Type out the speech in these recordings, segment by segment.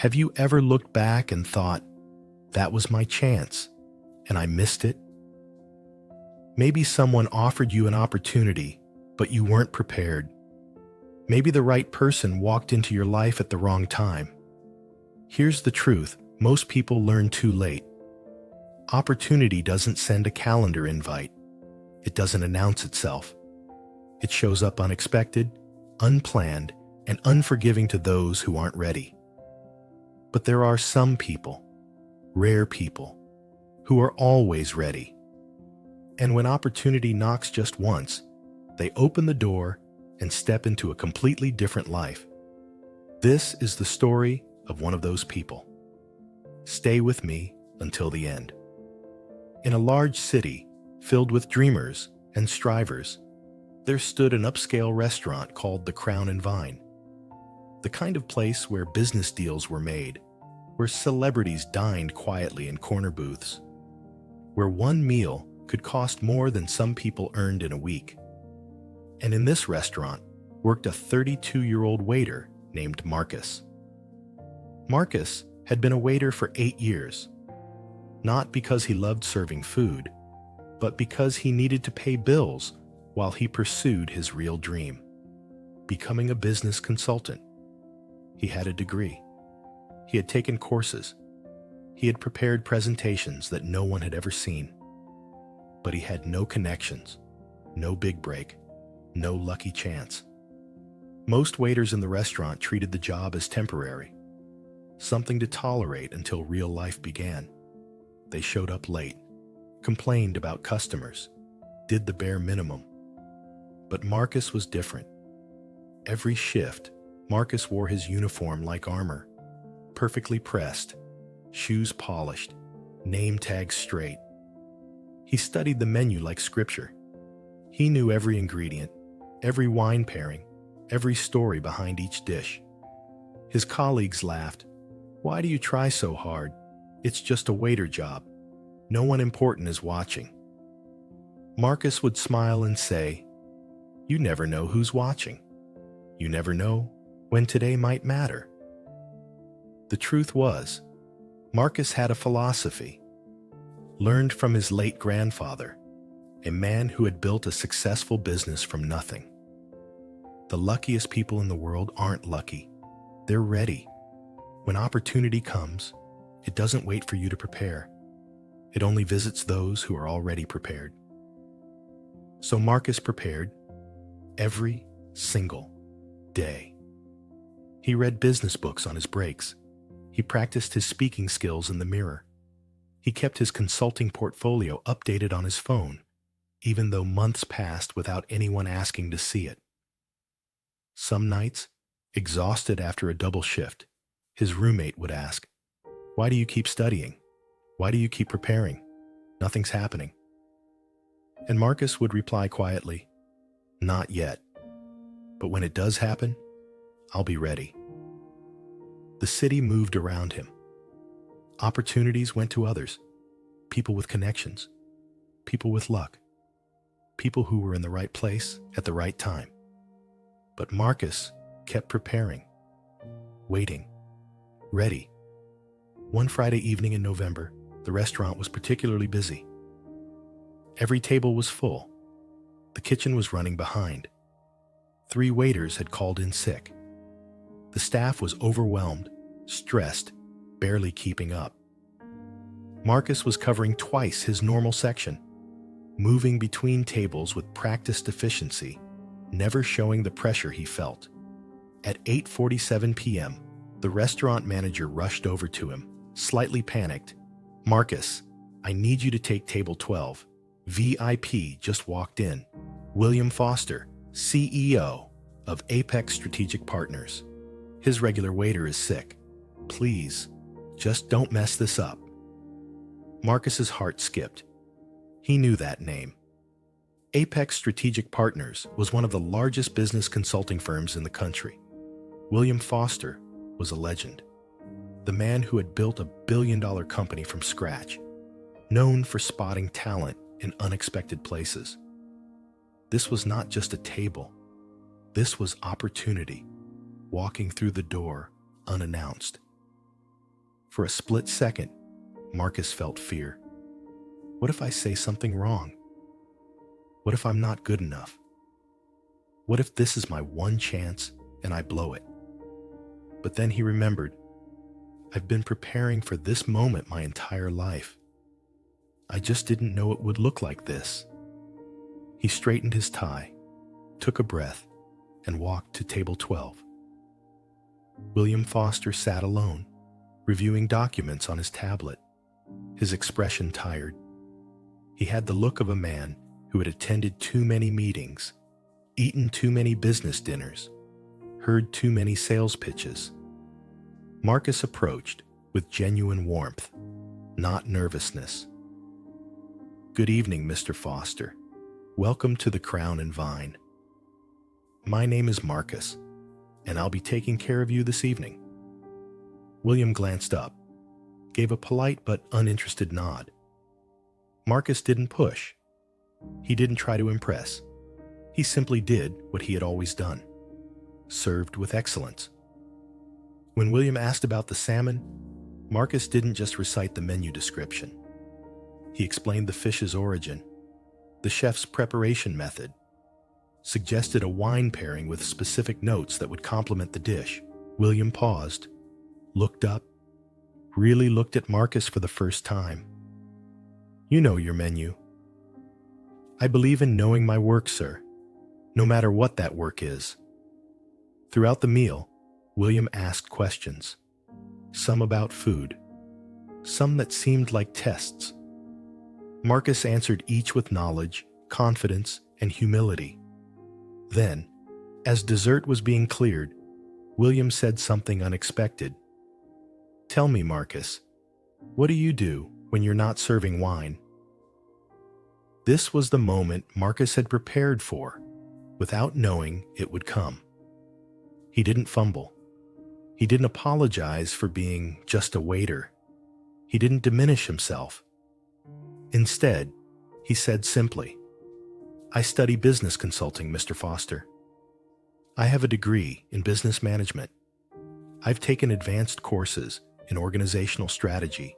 Have you ever looked back and thought, that was my chance, and I missed it? Maybe someone offered you an opportunity, but you weren't prepared. Maybe the right person walked into your life at the wrong time. Here's the truth: most people learn too late. Opportunity doesn't send a calendar invite. It doesn't announce itself. It shows up unexpected, unplanned, and unforgiving to those who aren't ready. But there are some people, rare people, who are always ready. And when opportunity knocks just once, they open the door and step into a completely different life. This is the story of one of those people. Stay with me until the end. In a large city filled with dreamers and strivers, there stood an upscale restaurant called the Crown and Vine. The kind of place where business deals were made, where celebrities dined quietly in corner booths, where one meal could cost more than some people earned in a week. And in this restaurant worked a 32-year-old waiter named Marcus. Marcus had been a waiter for 8 years, not because he loved serving food, but because he needed to pay bills while he pursued his real dream, becoming a business consultant. He had a degree. He had taken courses. He had prepared presentations that no one had ever seen. But he had no connections, no big break, no lucky chance. Most waiters in the restaurant treated the job as temporary, something to tolerate until real life began. They showed up late, complained about customers, did the bare minimum. But Marcus was different. Every shift, Marcus wore his uniform like armor, perfectly pressed, shoes polished, name tags straight. He studied the menu like scripture. He knew every ingredient, every wine pairing, every story behind each dish. His colleagues laughed. "Why do you try so hard? It's just a waiter job. No one important is watching." Marcus would smile and say, "You never know who's watching. You never know when today might matter." The truth was, Marcus had a philosophy, learned from his late grandfather, a man who had built a successful business from nothing. The luckiest people in the world aren't lucky. They're ready. When opportunity comes, it doesn't wait for you to prepare. It only visits those who are already prepared. So Marcus prepared every single day. He read business books on his breaks. He practiced his speaking skills in the mirror. He kept his consulting portfolio updated on his phone, even though months passed without anyone asking to see it. Some nights, exhausted after a double shift, his roommate would ask, "Why do you keep studying? Why do you keep preparing? Nothing's happening." And Marcus would reply quietly, "Not yet. But when it does happen, I'll be ready." The city moved around him. Opportunities went to others, people with connections, people with luck, people who were in the right place at the right time. But Marcus kept preparing, waiting, ready. One Friday evening in November, the restaurant was particularly busy. Every table was full. The kitchen was running behind. 3 waiters had called in sick. The staff was overwhelmed, stressed, barely keeping up. Marcus was covering twice his normal section, moving between tables with practiced efficiency, never showing the pressure he felt. At 8:47 p.m., the restaurant manager rushed over to him, slightly panicked. "Marcus, I need you to take table 12. VIP just walked in. William Foster, CEO of Apex Strategic Partners. His regular waiter is sick. Please, just don't mess this up." Marcus's heart skipped. He knew that name. Apex Strategic Partners was one of the largest business consulting firms in the country. William Foster was a legend. The man who had built a billion-dollar company from scratch, known for spotting talent in unexpected places. This was not just a table. This was opportunity, walking through the door unannounced. For a split second, Marcus felt fear. What if I say something wrong? What if I'm not good enough? What if this is my one chance and I blow it? But then he remembered, I've been preparing for this moment my entire life. I just didn't know it would look like this. He straightened his tie, took a breath, and walked to table 12. William Foster sat alone, reviewing documents on his tablet, his expression tired. He had the look of a man who had attended too many meetings, eaten too many business dinners, heard too many sales pitches. Marcus approached with genuine warmth, not nervousness. Good evening, Mr. Foster. Welcome to the Crown and Vine. My name is Marcus, and I'll be taking care of you this evening. William glanced up, gave a polite but uninterested nod. Marcus didn't push. He didn't try to impress. He simply did what he had always done, served with excellence. When William asked about the salmon, Marcus didn't just recite the menu description. He explained the fish's origin, the chef's preparation method, suggested a wine pairing with specific notes that would complement the dish. William paused, looked up, really looked at Marcus for the first time. You know your menu. I believe in knowing my work, sir, no matter what that work is. Throughout the meal, William asked questions, some about food, some that seemed like tests. Marcus answered each with knowledge, confidence, and humility. Then, as dessert was being cleared, William said something unexpected. Tell me, Marcus, what do you do when you're not serving wine? This was the moment Marcus had prepared for, without knowing it would come. He didn't fumble. He didn't apologize for being just a waiter. He didn't diminish himself. Instead, he said simply, I study business consulting, Mr. Foster. I have a degree in business management. I've taken advanced courses in organizational strategy,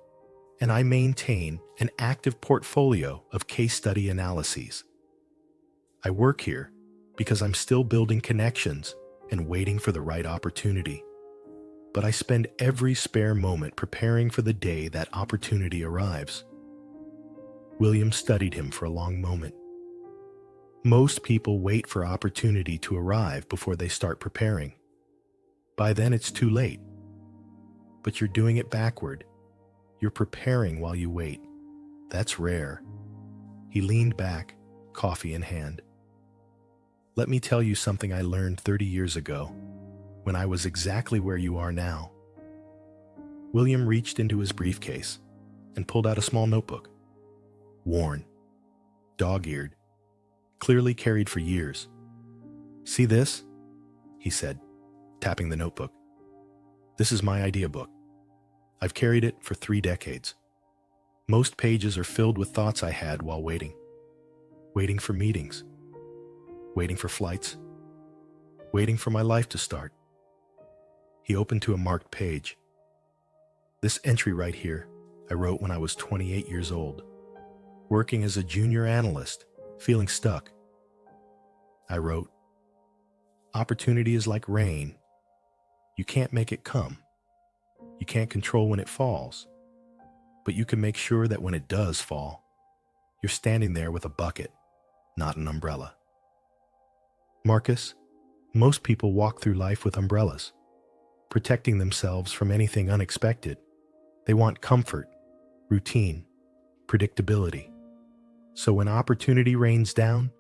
and I maintain an active portfolio of case study analyses. I work here because I'm still building connections and waiting for the right opportunity. But I spend every spare moment preparing for the day that opportunity arrives. William studied him for a long moment. Most people wait for opportunity to arrive before they start preparing. By then it's too late. But you're doing it backward. You're preparing while you wait. That's rare. He leaned back, coffee in hand. Let me tell you something I learned 30 years ago, when I was exactly where you are now. William reached into his briefcase and pulled out a small notebook. Worn, dog-eared, clearly carried for years. See this? He said, tapping the notebook. This is my idea book. I've carried it for 3 decades. Most pages are filled with thoughts I had while waiting. Waiting for meetings. Waiting for flights. Waiting for my life to start. He opened to a marked page. This entry right here, I wrote when I was 28 years old, working as a junior analyst, feeling stuck. I wrote, opportunity is like rain. You can't make it come. You can't control when it falls, but you can make sure that when it does fall, you're standing there with a bucket, not an umbrella. Marcus, most people walk through life with umbrellas, protecting themselves from anything unexpected. They want comfort, routine, predictability. So when opportunity rains down,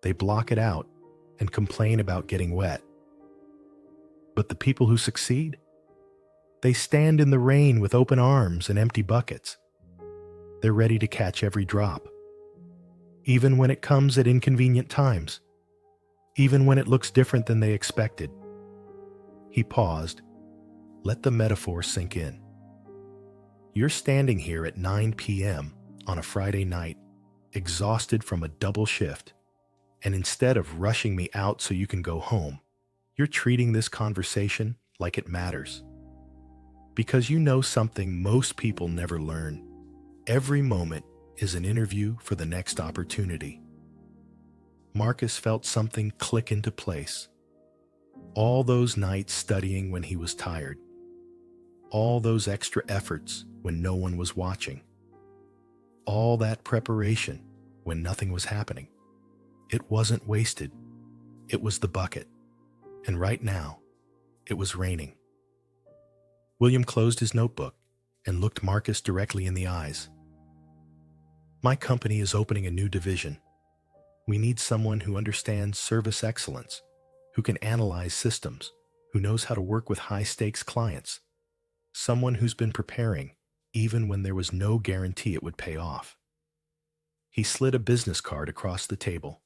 they block it out and complain about getting wet. But the people who succeed, they stand in the rain with open arms and empty buckets. They're ready to catch every drop, even when it comes at inconvenient times, even when it looks different than they expected. He paused. Let the metaphor sink in. You're standing here at 9 p.m. on a Friday night, exhausted from a double shift, and instead of rushing me out so you can go home, you're treating this conversation like it matters. Because you know something most people never learn. Every moment is an interview for the next opportunity. Marcus felt something click into place. All those nights studying when he was tired. All those extra efforts when no one was watching. All that preparation when nothing was happening. It wasn't wasted. It was the bucket. And right now, it was raining. William closed his notebook and looked Marcus directly in the eyes. My company is opening a new division. We need someone who understands service excellence, who can analyze systems, who knows how to work with high-stakes clients, someone who's been preparing even when there was no guarantee it would pay off. He slid a business card across the table.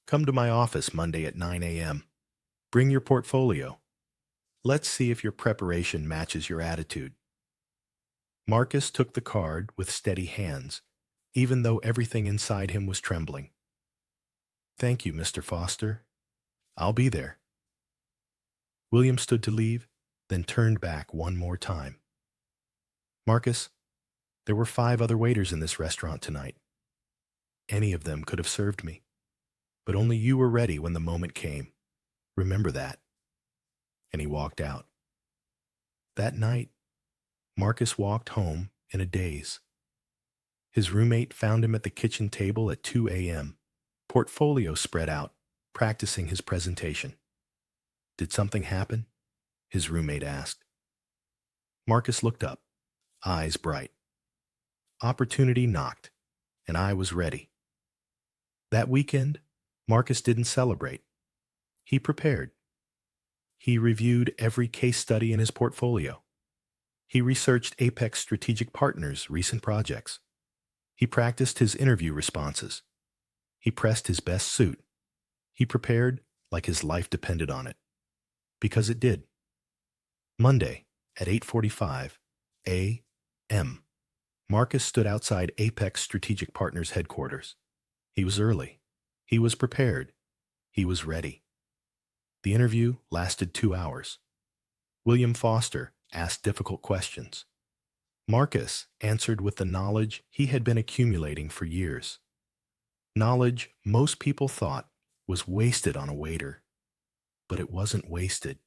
Come to my office Monday at 9 a.m. Bring your portfolio. Let's see if your preparation matches your attitude. Marcus took the card with steady hands, even though everything inside him was trembling. Thank you, Mr. Foster. I'll be there. William stood to leave, then turned back one more time. Marcus, there were 5 other waiters in this restaurant tonight. Any of them could have served me, but only you were ready when the moment came. Remember that. And he walked out. That night, Marcus walked home in a daze. His roommate found him at the kitchen table at 2 a.m., portfolio spread out, practicing his presentation. Did something happen? His roommate asked. Marcus looked up, eyes bright. Opportunity knocked, and I was ready. That weekend, Marcus didn't celebrate. He prepared. He reviewed every case study in his portfolio. He researched Apex Strategic Partners' recent projects. He practiced his interview responses. He pressed his best suit. He prepared like his life depended on it. Because it did. Monday at 8:45 a.m., Marcus stood outside Apex Strategic Partners headquarters. He was early. He was prepared. He was ready. The interview lasted 2 hours. William Foster asked difficult questions. Marcus answered with the knowledge he had been accumulating for years. Knowledge most people thought was wasted on a waiter. But it wasn't wasted.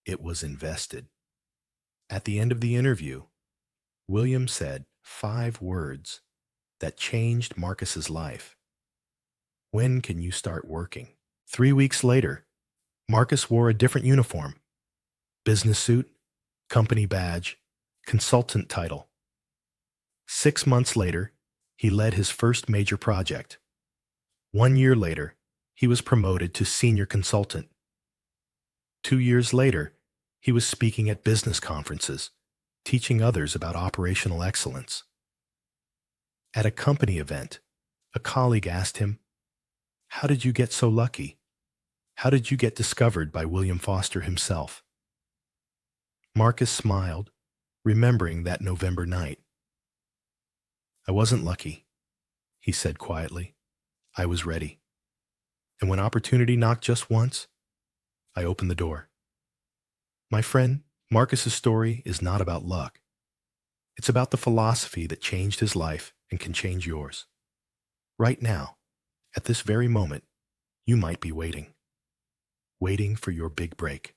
It was invested. At the end of the interview, William said 5 words that changed Marcus's life. When can you start working? 3 weeks later, Marcus wore a different uniform. Business suit, company badge, consultant title. 6 months later, he led his first major project. 1 year later, he was promoted to senior consultant. 2 years later, he was speaking at business conferences, teaching others about operational excellence. At a company event, a colleague asked him, "How did you get so lucky? How did you get discovered by William Foster himself?" Marcus smiled, remembering that November night. "I wasn't lucky," he said quietly. "I was ready. And when opportunity knocked just once, I opened the door." My friend, Marcus's story is not about luck. It's about the philosophy that changed his life and can change yours. Right now, at this very moment, you might be waiting. Waiting for your big break.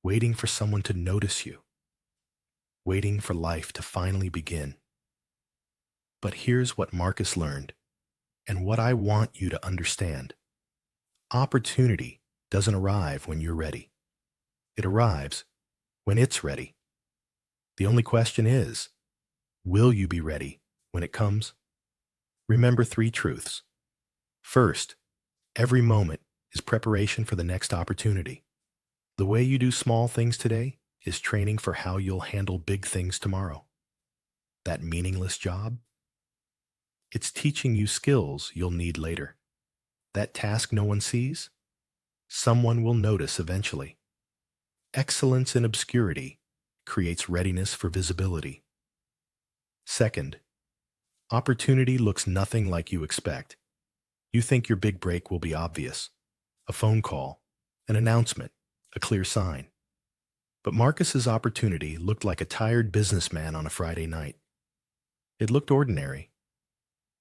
Waiting for someone to notice you. Waiting for life to finally begin. But here's what Marcus learned, and what I want you to understand. Opportunity doesn't arrive when you're ready. It arrives when it's ready. The only question is, will you be ready when it comes? Remember 3 truths. First, every moment is preparation for the next opportunity. The way you do small things today is training for how you'll handle big things tomorrow. That meaningless job? It's teaching you skills you'll need later. That task no one sees? Someone will notice eventually. Excellence in obscurity creates readiness for visibility. Second, opportunity looks nothing like you expect. You think your big break will be obvious. A phone call, an announcement, a clear sign. But Marcus's opportunity looked like a tired businessman on a Friday night. It looked ordinary.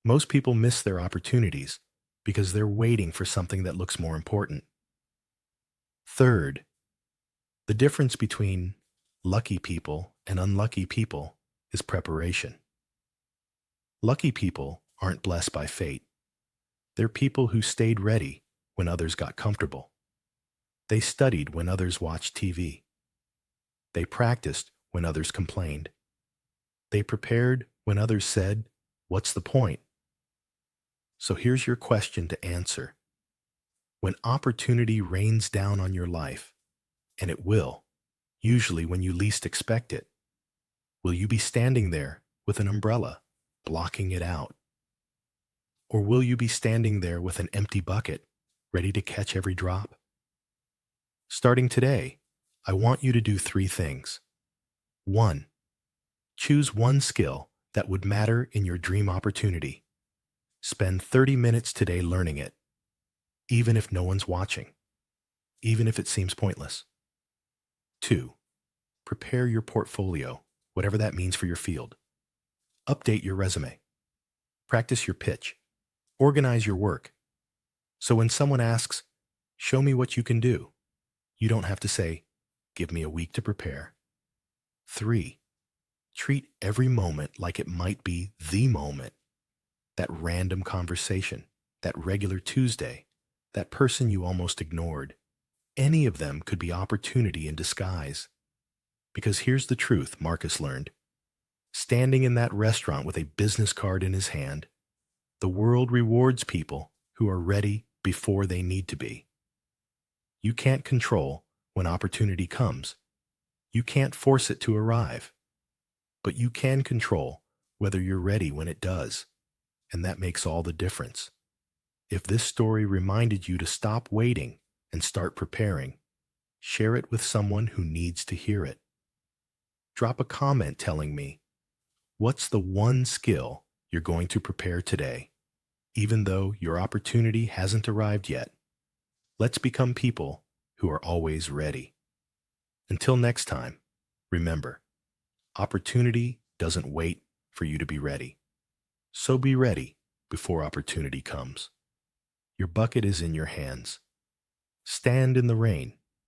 Most people miss their opportunities because they're waiting for something that looks more important. Third, the difference between lucky people and unlucky people is preparation. Lucky people aren't blessed by fate. They're people who stayed ready when others got comfortable. They studied when others watched TV. They practiced when others complained. They prepared when others said, "What's the point?" So here's your question to answer. When opportunity rains down on your life, and it will, usually when you least expect it, will you be standing there with an umbrella, blocking it out? Or will you be standing there with an empty bucket, ready to catch every drop? Starting today, I want you to do 3 things. 1. Choose one skill that would matter in your dream opportunity. Spend 30 minutes today learning it, even if no one's watching, even if it seems pointless. 2. Prepare your portfolio, whatever that means for your field. Update your resume. Practice your pitch. Organize your work. So when someone asks, "Show me what you can do," you don't have to say, "Give me a week to prepare." 3. Treat every moment like it might be the moment. That random conversation, that regular Tuesday, that person you almost ignored. Any of them could be opportunity in disguise. Because here's the truth Marcus learned. Standing in that restaurant with a business card in his hand, the world rewards people who are ready before they need to be. You can't control when opportunity comes. You can't force it to arrive. But you can control whether you're ready when it does. And that makes all the difference. If this story reminded you to stop waiting and start preparing, share it with someone who needs to hear it. Drop a comment telling me, what's the one skill you're going to prepare today, even though your opportunity hasn't arrived yet? Let's become people who are always ready. Until next time, remember, opportunity doesn't wait for you to be ready. So be ready before opportunity comes. Your bucket is in your hands. Stand in the rain